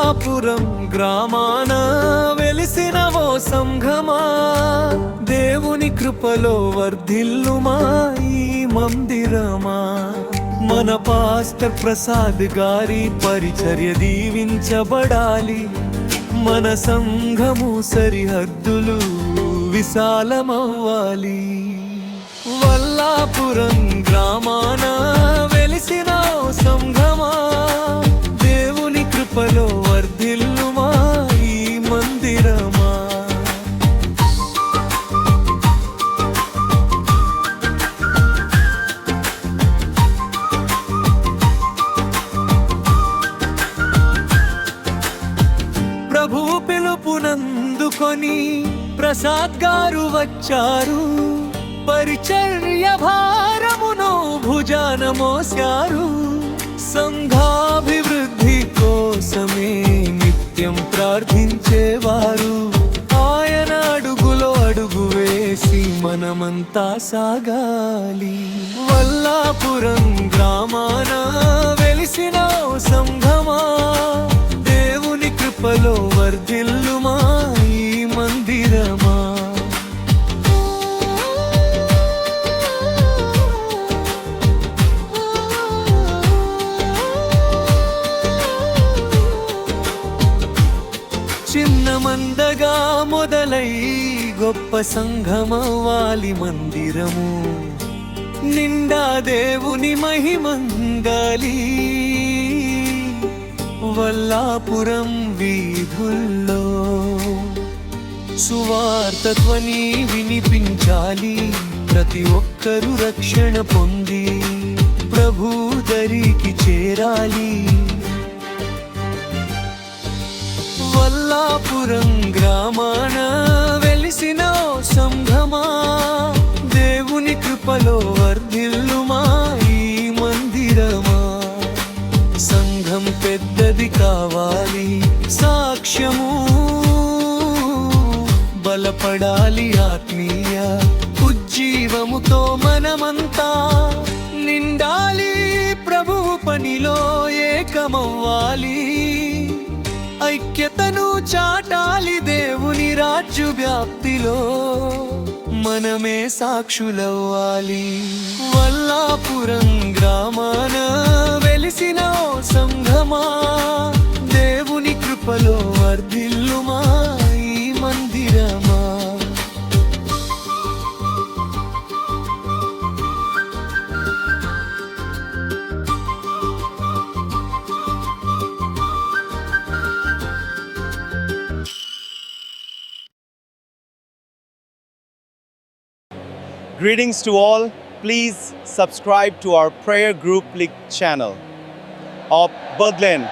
వల్లాపురం గ్రామాన వెలిసిన ఓ సంఘమా, దేవుని కృపలో వర్ధిల్లుమా ఈ మందిరమా. మన పాస్టర్ ప్రసాద్ గారి పరిచర్య దీవించబడాలి, మన సంఘము సరిహద్దులు విశాలమవ్వాలి. వల్లాపురం గ్రామాన వెలిసిన ఓ సంఘమా, దేవుని కృపలో వర్ధిల్లుమా ఈ మందిరమా. ప్రభువు పిలుపునందుకొని ప్రసాద్ గారు వచ్చారు, పరిచర్య భారమును భుజాన మోశారు. సంఘాభివృద్ధి కోసమే నిత్యం ప్రార్థించేవారు, ఆయన అడుగులో అడుగు వేసి మనమంతా సాగాలి. వల్లాపురం గ్రామాన వెలిసిన ఓ సంఘమా, దేవుని కృపలో వర్ధిల్లుమా ఈ మందిరమా. చిన్న మందగా మొదలై గొప్ప సంఘమవ్వాలి మందిరము, నిండా దేవుని మహిమంగాలి. వల్లాపురం వీధుల్లో సువార్తధ్వని వినిపించాలి, ప్రతి ఒక్కరూ రక్షణ పొంది ప్రభు దరికి చేరాలి. వల్లాపురం గ్రామాన వెలిసిన ఓ సంఘమా, దేవుని కృపలో వర్ధిల్లుమా ఈ మందిరమా. సంఘం పెద్దది కావాలి, సాక్ష్యము బలపడాలి, ఆత్మీయ ఉజ్జీవముతో మనమంతా నిండాలి. ప్రభువు పనిలో ఏకమవ్వాలి, ఐక్యతను చాటాలి. దేవుని రాజ్య వ్యాప్తిలో మనమే సాక్షులవ్వాలి. వల్లాపురం గ్రామాన వెలిసిన ఓ సంఘమా, దేవుని కృపలో వర్ధిల్లుమా ఈ మందిరమా. Greetings to all. Please subscribe to our prayer group link channel of Berlin.